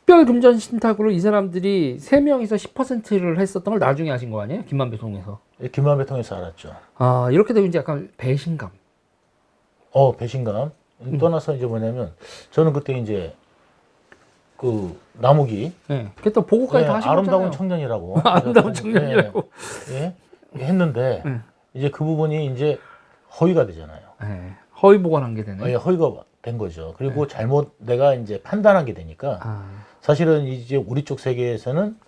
특별 금전 신탁으로 이 사람들이 3명이서 10%를 했었던 걸 나중에 하신 거 아니에요? 김만배 통해서. 김만배 통해서 알았죠. 아, 이렇게 되면 이제 약간 배신감. 배신감. 떠나서 이제 뭐냐면, 저는 그때 이제, 남욱이. 네. 그때 보고까지 다 하신 아름다운 거잖아요. 청년이라고. 아름다운 청년이라고. 했는데, 네. 이제 그 부분이 이제 허위가 되잖아요. 네. 허위 보관한 게 되네. 허위가 된 거죠. 그리고 잘못 내가 이제 판단한 게 되니까, 사실은 이제 우리 쪽 세계에서는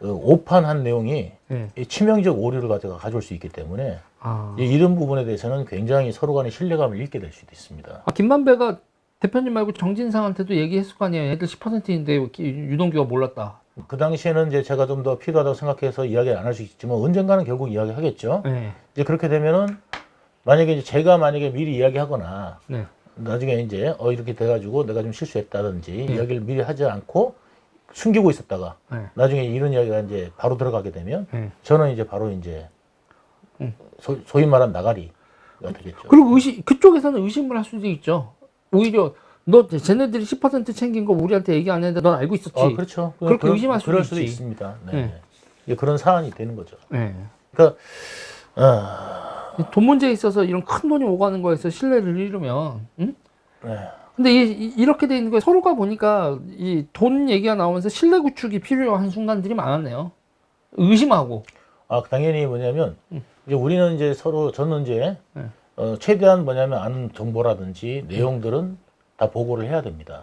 오판한 내용이 네. 이 치명적 오류를 가져올 수 있기 때문에 이런 부분에 대해서는 굉장히 서로 간의 신뢰감을 잃게 될 수도 있습니다. 김만배가 대표님 말고 정진상한테도 얘기했을 거 아니에요. 애들 10%인데 유동규가 몰랐다. 그 당시에는 이제 제가 좀 더 필요하다고 생각해서 이야기를 안 할 수 있지만 언젠가는 결국 이야기하겠죠. 네. 이제 그렇게 되면은 만약에 이제 제가 미리 이야기하거나 네. 나중에 이제 이렇게 돼가지고 내가 좀 실수했다든지 네. 이야기를 미리 하지 않고 숨기고 있었다가 네. 나중에 이런 이야기가 이제 바로 들어가게 되면 네. 저는 이제 바로 이제 소위 말한 나가리가 되겠죠. 그리고 그쪽에서는 의심을 할 수도 있죠. 오히려 너 쟤네들이 10% 챙긴 거 우리한테 얘기 안 했는데 넌 알고 있었지. 그렇죠. 그렇게 의심할 수도 그럴 수도 있지. 있습니다. 네. 네. 이제 그런 사안이 되는 거죠. 네. 그러니까 돈 문제에 있어서 이런 큰 돈이 오가는 거에서 신뢰를 잃으면, 응? 네. 근데 이렇게 돼 있는 거에 서로가 보니까 이 돈 얘기가 나오면서 신뢰 구축이 필요한 순간들이 많았네요. 의심하고. 당연히 뭐냐면 이제 우리는 이제 서로 저는 이제 최대한 아는 정보라든지 내용들은 다 보고를 해야 됩니다.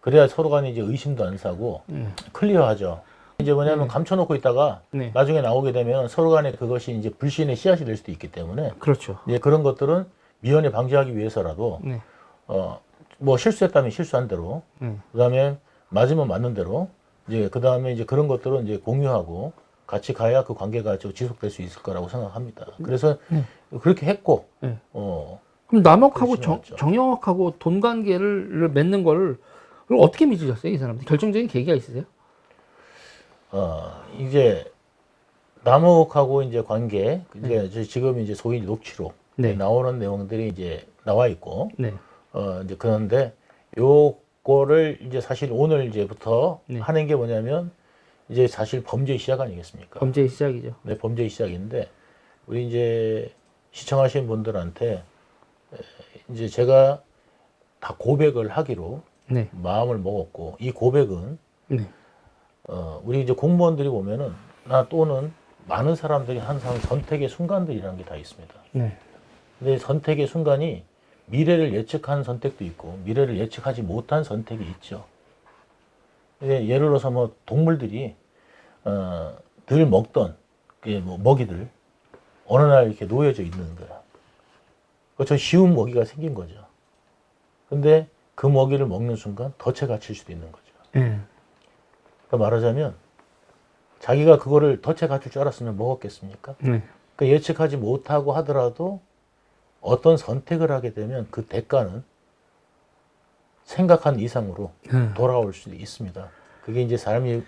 그래야 서로 간에 이제 의심도 안 사고 클리어하죠. 이제 감춰놓고 있다가 네. 나중에 나오게 되면 서로 간에 그것이 이제 불신의 씨앗이 될 수도 있기 때문에 그렇죠. 이제 그런 것들은 미연에 방지하기 위해서라도 네. 실수했다면 실수한 대로 그다음에 맞으면 맞는 대로 이제 그다음에 이제 그런 것들은 이제 공유하고 같이 가야 그 관계가 지속될 수 있을 거라고 생각합니다. 그래서 그렇게 했고 그럼 남욱하고 열심히 했죠. 정영학하고 돈 관계를 맺는 거를 그걸 어떻게 믿으셨어요, 이 사람들? 결정적인 계기가 있으세요? 이제 남욱하고 이제 관계 이제 지금 이제 소위 녹취록 네. 나오는 내용들이 이제 나와 있고 네. 이제 그런데 요거를 이제 사실 오늘 이제부터 네. 하는 게 뭐냐면 이제 사실 범죄의 시작 아니겠습니까? 범죄의 시작이죠. 네, 범죄의 시작인데 우리 이제 시청하신 분들한테 이제 제가 다 고백을 하기로 네. 마음을 먹었고 이 고백은 네. 우리 이제 공무원들이 보면은 또는 많은 사람들이 항상 선택의 순간들이라는 게 다 있습니다. 네. 근데 선택의 순간이 미래를 예측한 선택도 있고 미래를 예측하지 못한 선택이 있죠. 예를 들어서 동물들이 늘 먹던 먹이들 어느 날 이렇게 놓여져 있는 거야. 그저 쉬운 먹이가 생긴 거죠. 근데 그 먹이를 먹는 순간 덫에 갇힐 수도 있는 거죠. 그러니까 말하자면 자기가 그거를 덫에 갇힐 줄 알았으면 먹었겠습니까? 그러니까 예측하지 못하고 하더라도 어떤 선택을 하게 되면 그 대가는 생각한 이상으로 돌아올 수도 있습니다. 그게 이제 사람이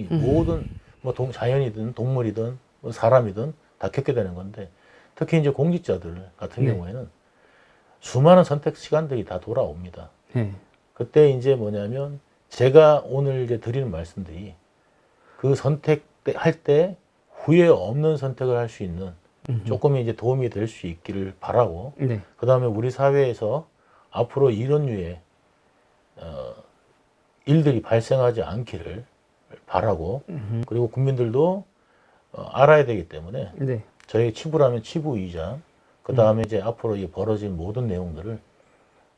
모든 자연이든 동물이든 사람이든 다 겪게 되는 건데 특히 이제 공직자들 같은 경우에는 수많은 선택 시간들이 다 돌아옵니다. 그때 이제 뭐냐면 제가 오늘 이제 드리는 말씀들이 그 선택할 때 후회 없는 선택을 할 수 있는 조금 이제 도움이 될 수 있기를 바라고 그 다음에 우리 사회에서 앞으로 이런 류의 일들이 발생하지 않기를 바라고 그리고 국민들도 알아야 되기 때문에 저희 치부라면 치부이자 그 다음에 이제 앞으로 벌어질 모든 내용들을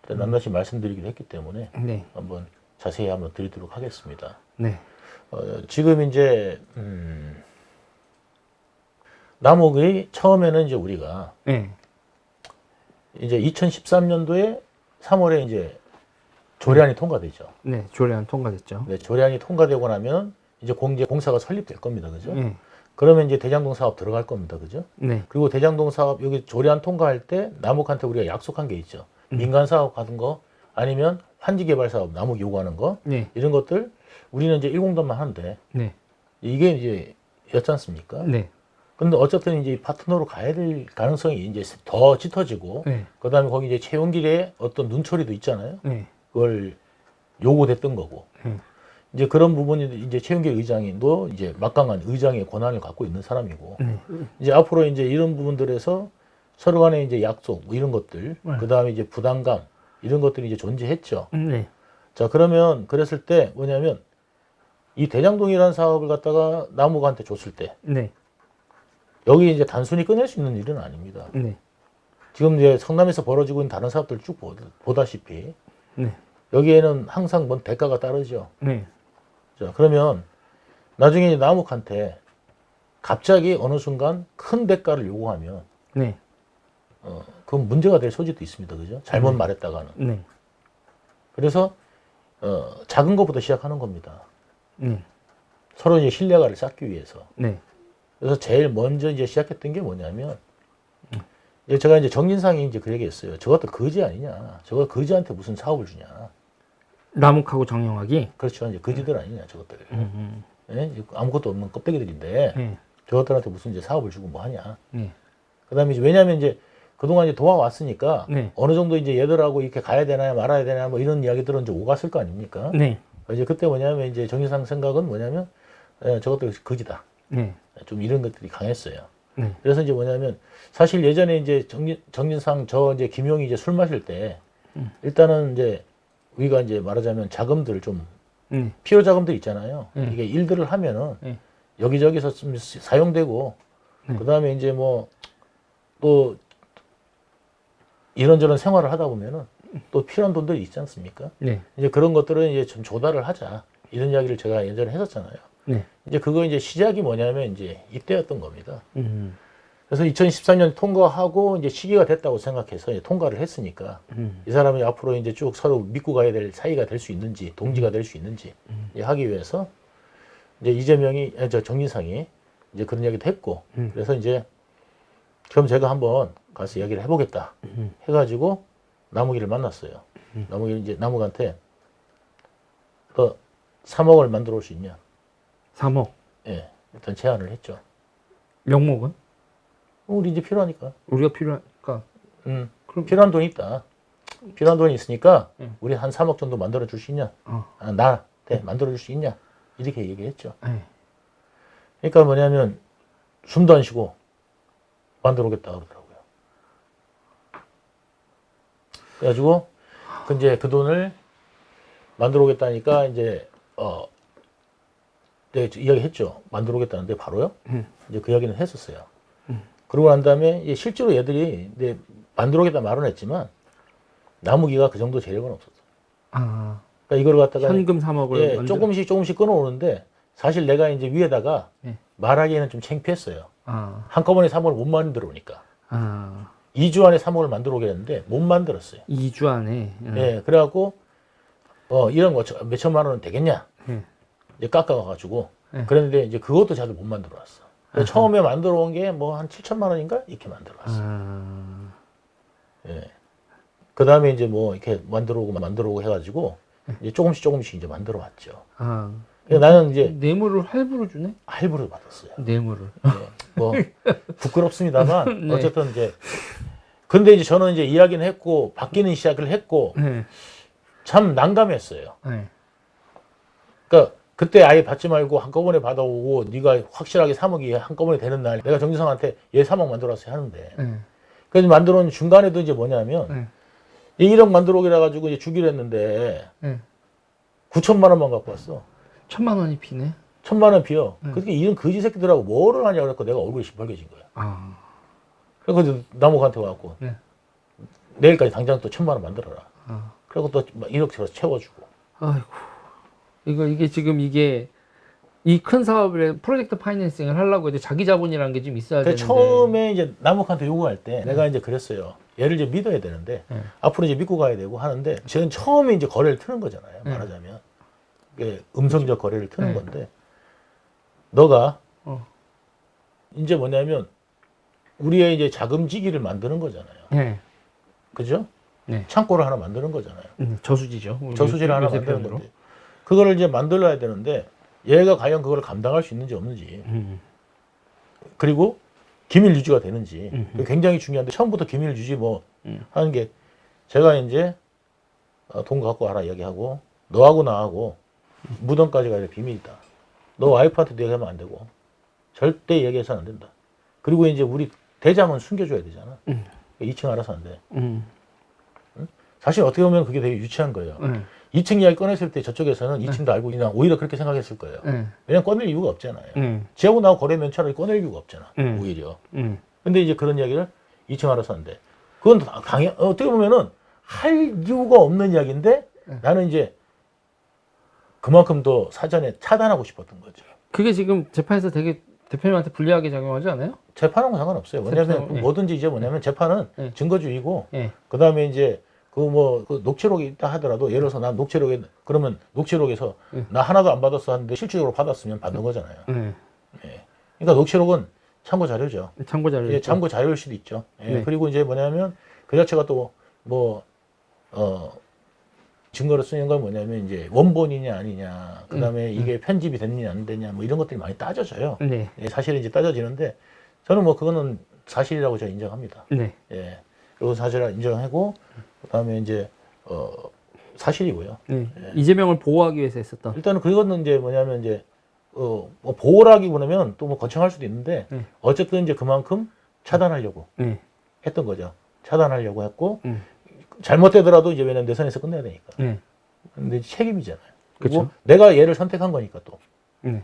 낱낱이 말씀드리기로 했기 때문에 한번 자세히 한번 드리도록 하겠습니다. 지금 이제 남욱이 처음에는 이제 우리가 이제 2013년도에 3월에 이제 조례안이 통과되죠. 조례안 통과됐죠. 조례안이 통과되고 나면 이제 공사가 설립될 겁니다. 그죠? 그러면 이제 대장동 사업 들어갈 겁니다. 그죠? 그리고 대장동 사업 여기 조례안 통과할 때 남욱한테 우리가 약속한 게 있죠. 민간 사업 하는 거 아니면 환지 개발 사업 남욱 요구하는 거 이런 것들 우리는 이제 1공단만 하는데 이게 이제 였지 않습니까? 근데 어쨌든 이제 파트너로 가야 될 가능성이 이제 더 짙어지고 그 다음에 거기 이제 채용길에 어떤 눈초리도 있잖아요. 그걸 요구됐던 거고 이제 그런 부분이 이제 최윤길 의장도 이제 막강한 의장의 권한을 갖고 있는 사람이고 이제 앞으로 이제 이런 부분들에서 서로 간의 이제 약속 뭐 이런 것들 그 다음에 이제 부담감 이런 것들이 이제 존재했죠. 네. 자 그러면 그랬을 때 뭐냐면 이 대장동이라는 사업을 갖다가 남욱한테 줬을 때 네. 여기 이제 단순히 꺼낼 수 있는 일은 아닙니다. 네. 지금 이제 성남에서 벌어지고 있는 다른 사업들 쭉 보다시피 네. 여기에는 항상 뭔 대가가 따르죠. 네. 자, 그러면 나중에 이제 남욱한테 갑자기 어느 순간 큰 대가를 요구하면 네. 그건 문제가 될 소지도 있습니다. 그죠? 잘못 말했다가는. 네. 그래서 작은 것부터 시작하는 겁니다. 네. 서로 이제 신뢰감을 쌓기 위해서. 네. 그래서 제일 먼저 이제 시작했던 게 뭐냐면 제가 이제 정진상이 이제 그 얘기했어요. 저것도 거지 아니냐. 저거 거지한테 무슨 사업을 주냐. 남욱하고 정영학이. 그렇죠. 이제 거지들 아니냐 저것들. 예? 아무것도 없는 껍데기들인데 네. 저것들한테 무슨 이제 사업을 주고 뭐 하냐. 네. 그다음에 이제 왜냐하면 이제 그동안 이제 도와왔으니까 네. 어느 정도 이제 얘들하고 이렇게 가야 되나 말아야 되나 뭐 이런 이야기들은 이제 오갔을 거 아닙니까? 네. 이제 그때 뭐냐면 이제 정진상 생각은 뭐냐면 저것도 거지다. 네. 좀 이런 것들이 강했어요. 네. 그래서 이제 뭐냐면 사실 예전에 이제 정진상 저 이제 김용이 이제 술 마실 때 일단은 이제 우리가 이제 말하자면 자금들 좀 필요 자금들 있잖아요. 이게 일들을 하면은 여기저기서 좀 사용되고 그다음에 이제 뭐 또 이런저런 생활을 하다 보면은 또 필요한 돈들이 있지 않습니까? 네. 이제 그런 것들은 이제 좀 조달을 하자 이런 이야기를 제가 예전에 했었잖아요. 네. 이제 그거 이제 시작이 뭐냐면 이제 이때였던 겁니다. 그래서 2013년 통과하고 이제 시기가 됐다고 생각해서 이제 통과를 했으니까 이 사람이 앞으로 이제 쭉 서로 믿고 가야 될 사이가 될 수 있는지 동지가 될 수 있는지 이제 하기 위해서 이제 이재명이 정진상이 이제 그런 이야기도 했고 그래서 이제 그럼 제가 한번 가서 이야기를 해보겠다 해가지고 남욱이를 만났어요. 남욱이 이제 남욱한테 3억을 만들어 올 수 있냐? 3억. 예, 일단 제안을 했죠. 명목은? 우리 이제 필요하니까. 우리가 필요하니까. 그럼 필요한 돈이 있다. 필요한 돈이 있으니까 우리 한 3억 정도 만들어 줄 수 있냐? 나한테 만들어 줄 수 있냐? 이렇게 얘기했죠. 네. 그러니까 뭐냐면 숨도 안 쉬고 만들어 오겠다 그러더라고요. 그래가지고 이제 그 돈을 만들어 오겠다니까 이제 내가 이야기했죠. 만들어 오겠다는데 바로요. 이제 그 이야기는 했었어요. 그러고 난 다음에 실제로 얘들이 만들어 오겠다 말은 했지만 남욱이가 그 정도 재력은 없었어요. 아. 그러니까 이걸 갖다가 현금 3억을 조금씩 끊어오는데 사실 내가 이제 위에다가 말하기에는 좀 창피했어요. 아. 한꺼번에 3억을 못 만들어 오니까. 아. 2주 안에 3억을 만들어 오겠는데 못 만들었어요. 2주 안에. 예, 그래갖고 이런 거 몇 천만 원은 되겠냐? 이제 깎아가지고 그랬는데 이제 그것도 잘 못 만들어 왔어. 처음에 만들어 온 게 뭐 한 7천만 원인가 이렇게 만들어 왔어. 예. 그 다음에 이제 뭐 이렇게 만들어 오고 해가지고 이제 조금씩 이제 만들어 왔죠. 아. 나는 이제 뇌물을 할부로 주네? 할부를 받았어요. 뇌물을. 예, 뭐 부끄럽습니다만 네. 어쨌든 이제 근데 이제 저는 이제 이야기는 했고 바뀌는 시작을 했고 네. 참 난감했어요. 네. 그러니까 그때 아예 받지 말고 한꺼번에 받아오고 네가 확실하게 3억이 한꺼번에 되는 날 내가 정진상한테 얘 3억 만들었어야 하는데 네. 그래서 만들어 온 중간에도 이제 뭐냐면 얘 1억 만들어 오기라 가지고 이제 주기로 했는데 9천만 원만 갖고 왔어. 1,000만 원이 비네. 1,000만 원 비어. 그렇게 이런 거지 새끼들하고 뭐를 하냐 그래서 내가 얼굴이 시뻘개진 거야. 아. 그래서 남욱한테 와갖고 내일까지 당장 또 1,000만 원 만들어라. 그리고 또 1억처럼 채워주고. 아이고. 이게 지금 이 큰 사업을 프로젝트 파이낸싱을 하려고 이제 자기 자본이라는 게 좀 있어야 되는데. 처음에 이제 남욱한테 요구할 때 내가 이제 그랬어요. 얘를 이제 믿어야 되는데 앞으로 이제 믿고 가야 되고 하는데 저는 처음에 이제 거래를 트는 거잖아요. 말하자면 음성적 거래를 트는 건데 너가 이제 뭐냐면 우리의 이제 자금지기를 만드는 거잖아요. 네. 그죠? 네. 창고를 하나 만드는 거잖아요. 저수지죠. 저수지를 하나 만드는 건데 그거를 이제 만들어야 되는데 얘가 과연 그걸 감당할 수 있는지 없는지 그리고 기밀 유지가 되는지 굉장히 중요한데 처음부터 기밀 유지 뭐 하는 게 제가 이제 돈 갖고 와라 이야기하고 너하고 나하고 무덤까지 가야 비밀이다. 너 와이프한테 얘기하면 안 되고 절대 얘기해서는 안 된다. 그리고 이제 우리 대장은 숨겨줘야 되잖아. 2층 알아서 안 돼. 사실 어떻게 보면 그게 되게 유치한 거예요. 2층 이야기 꺼냈을 때 저쪽에서는 2층도 알고 그냥 오히려 그렇게 생각했을 거예요. 왜냐면 꺼낼 이유가 없잖아요. 지하고 나하고 거래 면차를 꺼낼 이유가 없잖아. 오히려. 근데 이제 그런 이야기를 2층 알아서 안 돼. 그건 어떻게 보면은 할 이유가 없는 이야기인데 나는 이제 그만큼 더 사전에 차단하고 싶었던 거죠. 그게 지금 재판에서 되게 대표님한테 불리하게 작용하지 않아요? 재판하고 상관없어요. 왜냐하면 재판, 예. 뭐든지 이제 뭐냐면 재판은 예. 증거주의고 예. 그다음에 이제 그 녹취록이 있다 하더라도 예를 들어서 난 녹취록에 그러면 녹취록에서 나 하나도 안 받았어 하는데 실질적으로 받았으면 받는 거잖아요. 예. 그러니까 녹취록은 참고 자료죠. 참고 자료. 예, 참고 자료일 수도 있죠. 예. 네. 그리고 이제 뭐냐면 그 자체가 또 증거로 쓰는 건 뭐냐면 이제 원본이냐 아니냐, 그다음에 이게 편집이 됐느냐 안 됐냐 뭐 이런 것들이 많이 따져져요. 네. 예, 사실은 이제 따져지는데 저는 뭐 그거는 사실이라고 제가 인정합니다. 네. 예. 그리고 사실을 인정하고 그다음에 이제 사실이고요. 네. 이재명을 보호하기 위해서 했었던. 일단은 그거는 이제 뭐냐면 이제 뭐 보호라기보다는 또 뭐 거창할 수도 있는데 어쨌든 이제 그만큼 차단하려고 했던 거죠. 차단하려고 했고 잘못되더라도 이제 왜냐면 내 선에서 끝내야 되니까. 근데 책임이잖아요. 그리고 그쵸. 내가 얘를 선택한 거니까 또. 네.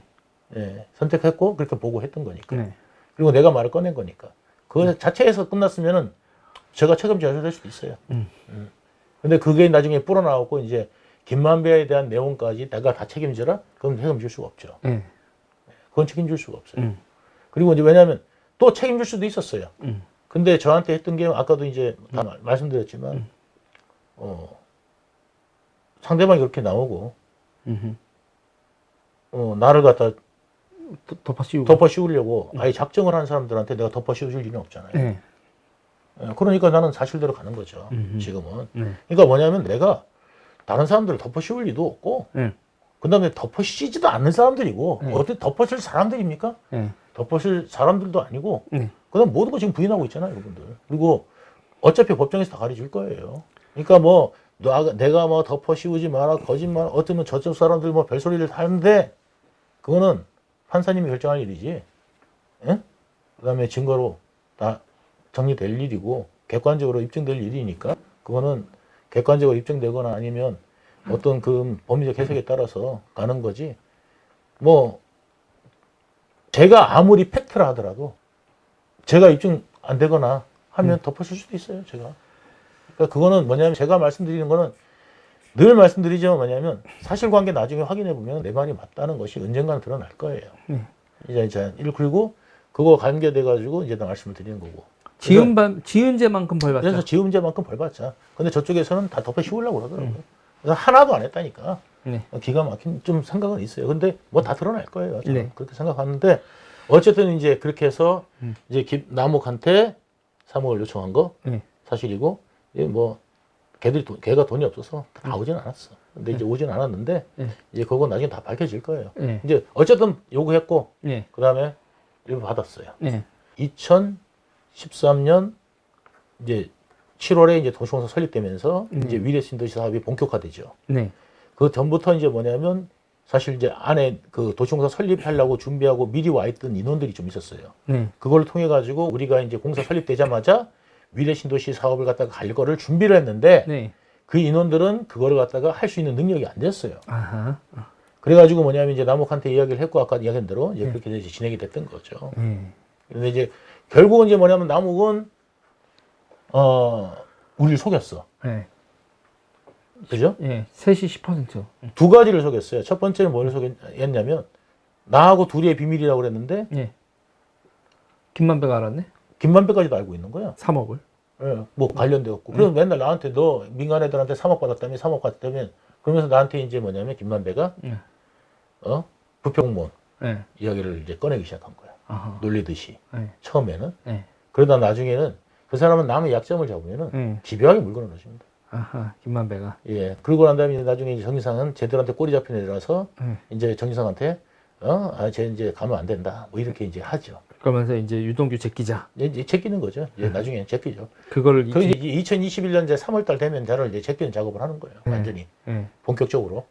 예, 선택했고 그렇게 보고 했던 거니까. 네. 그리고 내가 말을 꺼낸 거니까. 그거 자체에서 끝났으면은 제가 책임져야 될 수도 있어요. 근데 그게 나중에 불어나오고 이제 김만배에 대한 내용까지 내가 다 책임져라? 그건 책임질 수가 없죠. 그건 책임질 수가 없어요. 그리고 이제 왜냐하면 또 책임질 수도 있었어요. 근데 저한테 했던 게 아까도 이제 다 말씀드렸지만 상대방이 그렇게 나오고 나를 갖다 덮어 씌우려고 아예 작정을 한 사람들한테 내가 덮어 씌워줄 일은 없잖아요. 네. 그러니까 나는 사실대로 가는 거죠. 지금은. 네. 그러니까 뭐냐면 내가 다른 사람들을 덮어 씌울 리도 없고 그 다음에 덮어 씌지도 않는 사람들이고 어떻게 덮어칠 사람들입니까? 덮어칠 사람들도 아니고 그 다음 모든 거 지금 부인하고 있잖아요. 여러분들. 그리고 어차피 법정에서 다 가려질 거예요. 그러니까 뭐 내가 뭐 덮어 씌우지 마라 거짓말 어쩌면 저쪽 사람들 뭐 별소리를 하는데 그거는 판사님이 결정할 일이지. 예? 그 다음에 증거로 다 정리될 일이고 객관적으로 입증될 일이니까 그거는 객관적으로 입증되거나 아니면 어떤 그 법리적 해석에 따라서 가는 거지. 뭐 제가 아무리 팩트라 하더라도 제가 입증 안 되거나 하면 덮어줄 수도 있어요. 제가. 그러니까 그거는 뭐냐면 제가 말씀드리는 거는 늘 말씀드리지만 뭐냐면 사실관계 나중에 확인해 보면 내 말이 맞다는 것이 언젠가는 드러날 거예요. 이제 그리고 그거 관계돼 가지고 이제 말씀을 드리는 거고. 지은 죄만큼 벌 받자. 그래서 지은 죄만큼 벌 받자. 근데 저쪽에서는 다 덮어 씌우려고 그러더라고요. 그래서 하나도 안 했다니까. 기가 막힌 좀 생각은 있어요. 근데 뭐 다 드러날 거예요. 저는 그렇게 생각하는데 어쨌든 이제 그렇게 해서 이제 남욱한테 3억을 요청한 거 사실이고 뭐 걔가 돈이 없어서 다 오진 않았어. 근데 이제 오진 않았는데 이제 그건 나중에 다 밝혀질 거예요. 이제 어쨌든 요구했고 그 다음에 일부 받았어요. 2013년 이제 7월에 이제 도시공사 설립되면서 이제 위례 신도시 사업이 본격화되죠. 그 전부터 이제 뭐냐면 사실 이제 안에 그 도시공사 설립하려고 준비하고 미리 와 있던 인원들이 좀 있었어요. 그걸 통해 가지고 우리가 이제 공사 설립되자마자 위례 신도시 사업을 갖다가 갈 거를 준비를 했는데 그 인원들은 그거를 갖다가 할 수 있는 능력이 안 됐어요. 그래가지고 뭐냐면 이제 남욱한테 이야기를 했고 아까 이야기한 대로 이제 그렇게 이제 진행이 됐던 거죠. 근데 이제 결국은 이제 뭐냐면 남욱은 우리를 속였어. 그죠? 3시 10%. 두 가지를 속였어요. 첫 번째는 뭘 속였냐면 나하고 둘이의 비밀이라고 그랬는데 김만배가 알았네. 김만배까지도 알고 있는 거야. 3억을. 뭐 관련되었고. 그래서 맨날 나한테 너 민간 애들한테 3억 받았다며 3억 받았다며 그러면서 나한테 이제 뭐냐면 김만배가 부표 공무원 이야기를 이제 꺼내기 시작한 거야. 놀리듯이. 처음에는. 그러다 나중에는 그 사람은 남의 약점을 잡으면은 집요하게 물건을 넣어줍니다. 김만배가. 예. 그러고 난 다음에 나중에 이제 정유상은 쟤들한테 꼬리 잡힌 애라서 이제 정유상한테 쟤 이제 가면 안 된다. 뭐 이렇게 이제 하죠. 그러면서 이제 유동규 제끼자. 이제 제끼는 거죠. 이제 나중에 제끼죠. 그거를 그 2021년 이제 3월달 되면 저를 이제 제끼는 작업을 하는 거예요. 완전히 본격적으로.